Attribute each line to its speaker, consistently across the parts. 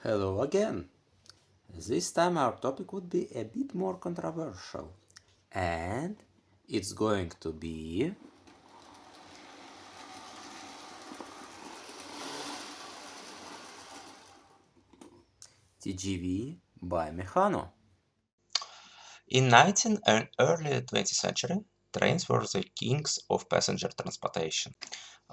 Speaker 1: Hello again. This time our topic would be a bit more controversial, and it's going to be TGV by Mehano.
Speaker 2: In 19th and early 20th century, trains were the kings of passenger transportation.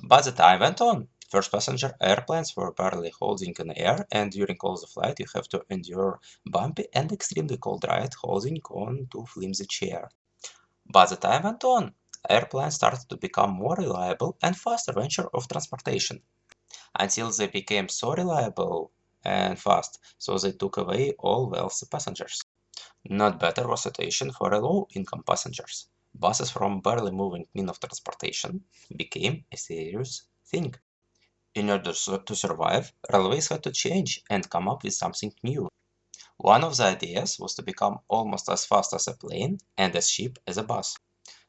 Speaker 2: But the time went on. First passenger airplanes were barely holding in air, and during all the flight you have to endure bumpy and extremely cold ride holding on to flimsy chair. But the time went on. Airplanes started to become more reliable and faster venture of transportation, until they became so reliable and fast, so they took away all wealthy passengers. Not better was situation for low-income passengers. Buses from barely moving mean of transportation became a serious thing. In order to survive, railways had to change and come up with something new. One of the ideas was to become almost as fast as a plane and as cheap as a bus.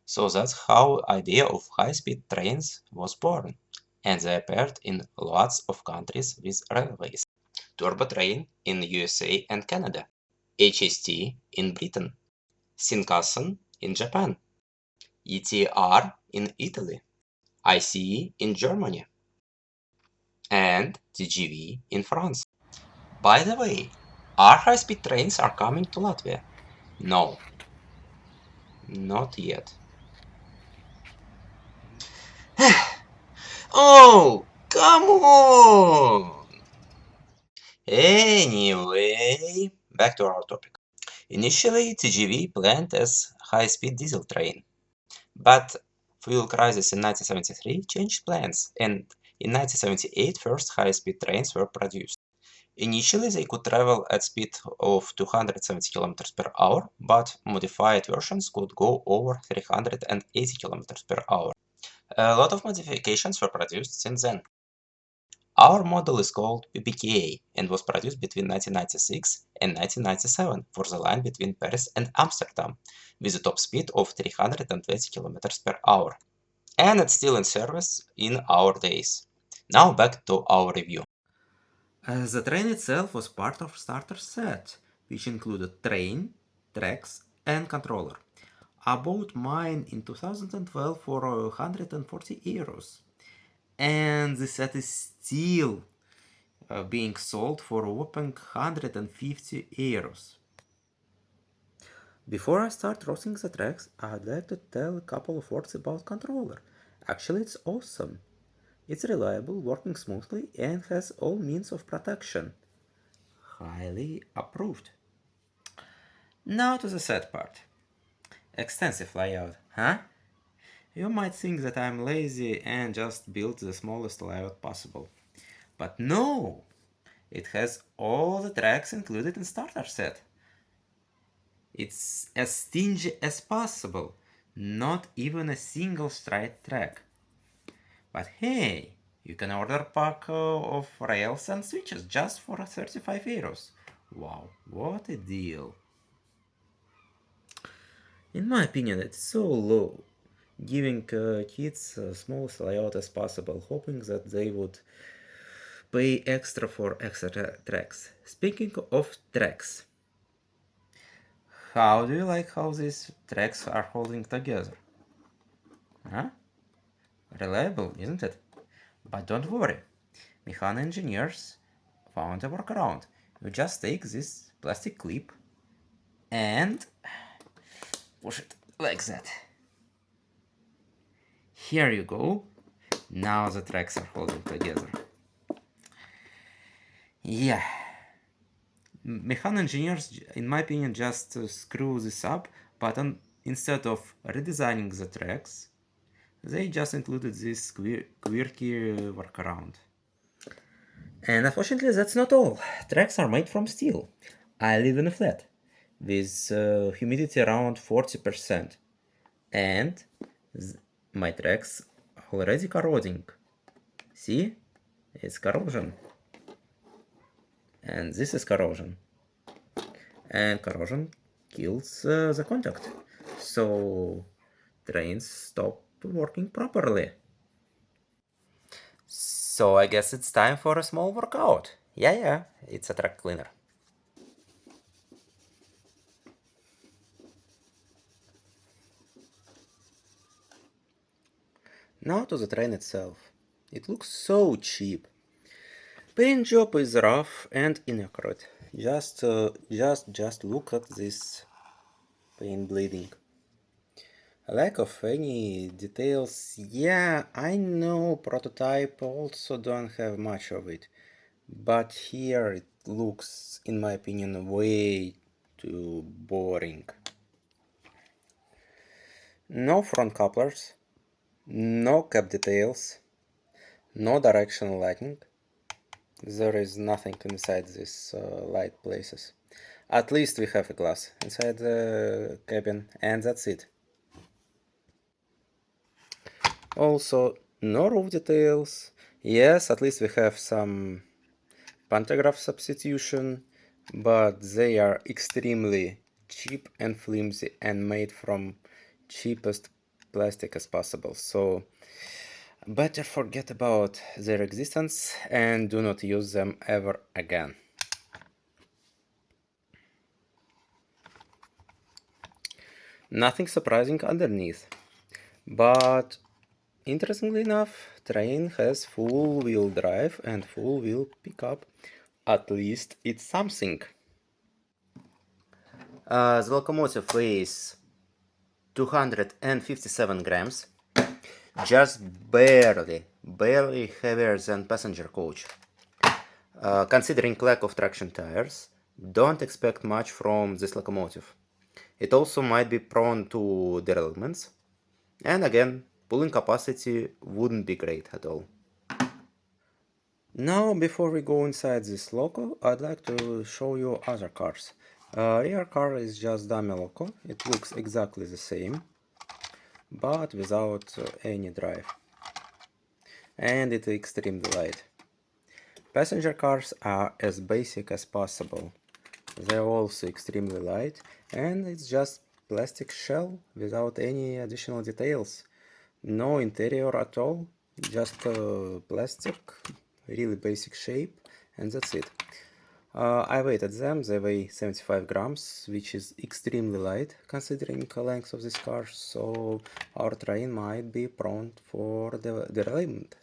Speaker 2: So that's how idea of high-speed trains was born, and they appeared in lots of countries with railways. Turbo train in USA and Canada, HST in Britain, Shinkansen in Japan, ETR in Italy, ICE in Germany, and TGV in France. By the way, are high-speed trains are coming to Latvia? No, not yet. Oh, come on! Anyway, back to our topic. Initially, TGV planned as high-speed diesel train, but fuel crisis in 1973 changed plans, and in 1978 first high-speed trains were produced. Initially, they could travel at speed of 270 km per hour, but modified versions could go over 380 km per hour. A lot of modifications were produced since then. Our model is called PBKA and was produced between 1996 and 1997 for the line between Paris and Amsterdam, with a top speed of 320 km per hour. And it's still in service in our days. Now back to our review.
Speaker 1: The train itself was part of starter set, which included train, tracks, and controller. I bought mine in 2012 for €140, and the set is still being sold for a whopping €150. Before I start roasting the tracks, I'd like to tell a couple of words about controller. Actually, it's awesome. It's reliable, working smoothly, and has all means of protection. Highly approved. Now to the sad part. Extensive layout, huh? You might think that I'm lazy and just built the smallest layout possible. But no! It has all the tracks included in starter set. It's as stingy as possible. Not even a single straight track. But hey, you can order a pack of rails and switches just for €35. Wow, what a deal. In my opinion, it's so low, giving kids smallest layout as possible, hoping that they would pay extra for extra tracks. Speaking of tracks, how do you like how these tracks are holding together? Huh? Reliable, isn't it? But don't worry, Mehano engineers found a workaround. You just take this plastic clip and push it like that. Here you go. Now the tracks are holding together. Yeah, Mehano engineers, in my opinion, just screw this up, but instead of redesigning the tracks, they just included this quirky workaround. And unfortunately, that's not all. Tracks are made from steel. I live in a flat with humidity around 40%, and my tracks already corroding. See? It's corrosion. And this is corrosion. And corrosion kills the contact. So trains stop working properly. So I guess it's time for a small workout. Yeah, it's a track cleaner. Now to the train itself. It looks so cheap. Paint job is rough and inaccurate. Just look at this paint bleeding. A lack of any details. Yeah, I know prototype also don't have much of it. But here it looks, in my opinion, way too boring. No front couplers, no cab details, no directional lighting. There is nothing inside these light places. At least we have a glass inside the cabin, and that's it. Also, no roof details. Yes, at least we have some pantograph substitution, but they are extremely cheap and flimsy and made from cheapest plastic as possible. So better forget about their existence and do not use them ever again. Nothing surprising underneath, but interestingly enough, train has full-wheel drive and full-wheel pickup. At least it's something. The locomotive weighs 257 grams, just barely heavier than passenger coach. Considering lack of traction tires, don't expect much from this locomotive. It also might be prone to derailments, and again, pulling capacity wouldn't be great at all. Now, before we go inside this loco, I'd like to show you other cars. Rear car is just dummy loco. It looks exactly the same, but without any drive. And it's extremely light. Passenger cars are as basic as possible. They're also extremely light, and it's just plastic shell without any additional details. No interior at all, just plastic, really basic shape, and that's it. I weighted them, they weigh 75 grams, which is extremely light considering the length of this car, so our train might be prone for the derailment.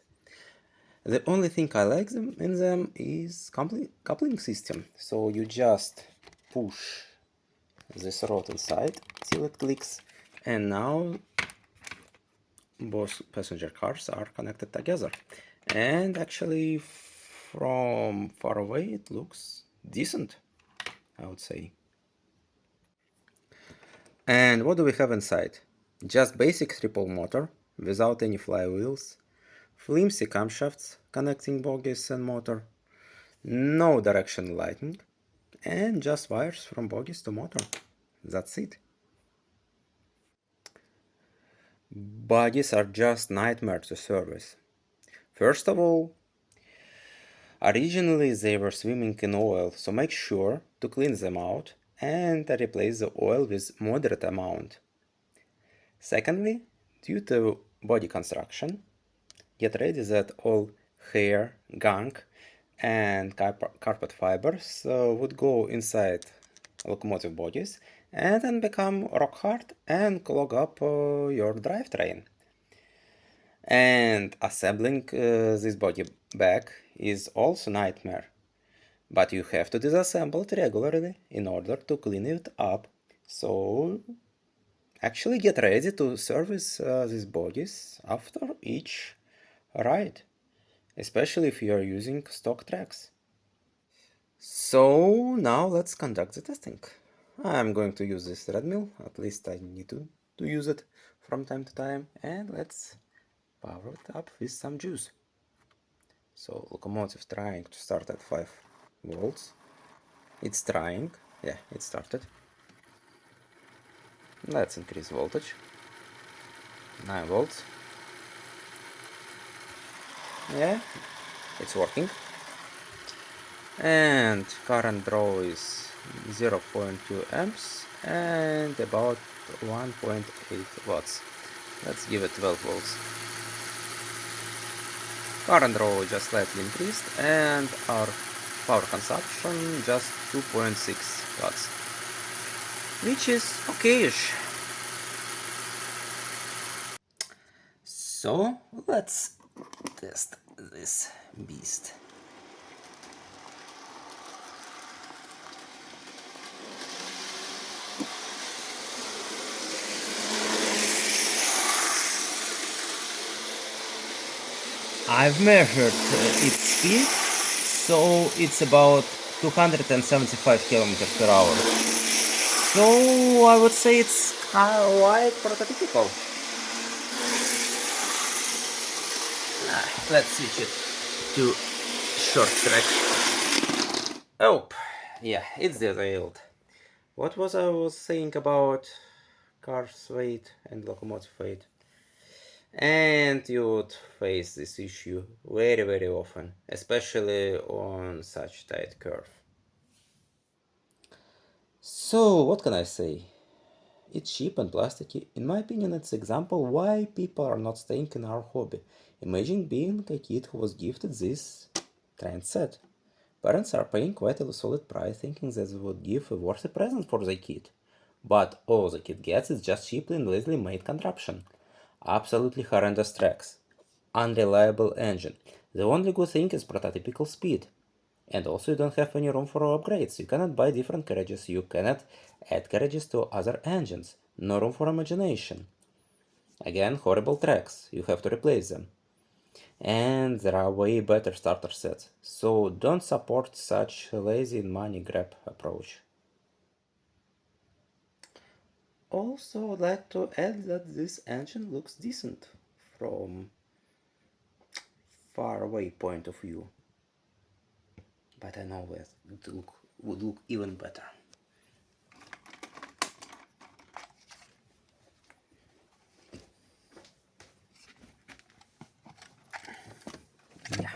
Speaker 1: The only thing I like in them is coupling system. So you just push this rod inside till it clicks, and now both passenger cars are connected together. And actually, from far away, it looks decent, I would say. And what do we have inside? Just basic triple motor without any flywheels, flimsy camshafts connecting bogies and motor, no direction lighting, and just wires from bogies to motor. That's it. Bogies are just nightmare to service. First of all, originally they were swimming in oil, so make sure to clean them out and replace the oil with moderate amount. Secondly, due to body construction, get ready that all hair, gunk, and carpet fibers would go inside locomotive bodies and then become rock hard and clog up your drivetrain. And assembling this body back is also nightmare, but you have to disassemble it regularly in order to clean it up. So actually get ready to service these bodies after each ride, especially if you are using stock tracks. So now let's conduct the testing. I'm going to use this treadmill, at least I need to use it from time to time, and let's power it up with some juice. So locomotive trying to start at 5 volts. It's trying, yeah, it started. Let's increase voltage. 9 volts. Yeah, it's working. And current draw is 0.2 amps and about 1.8 watts. Let's give it 12 volts. Current row just slightly increased, and our power consumption just 2.6 watts, which is okayish. So let's test this beast. I've measured its speed, so it's about 275 kilometers per hour. So I would say it's quite prototypical. Let's switch it to short track. Oh, yeah, it's detailed. What was I saying about car's weight and locomotive weight? And you would face this issue very, very often, especially on such tight curve. So, what can I say? It's cheap and plasticky. In my opinion, it's an example why people are not staying in our hobby. Imagine being a kid who was gifted this trend set. Parents are paying quite a solid price thinking that they would give a worthy present for their kid. But all the kid gets is just cheaply and lazily made contraption. Absolutely horrendous tracks. Unreliable engine. The only good thing is prototypical speed. And also you don't have any room for upgrades. You cannot buy different carriages. You cannot add carriages to other engines. No room for imagination. Again, horrible tracks. You have to replace them. And there are way better starter sets. So don't support such lazy money grab approach. Also, I'd like to add that this engine looks decent from far away point of view. But I know it would look even better. Yeah,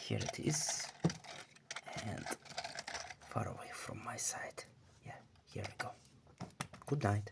Speaker 1: here it is, and far away from my side. Yeah, here we go. Good night.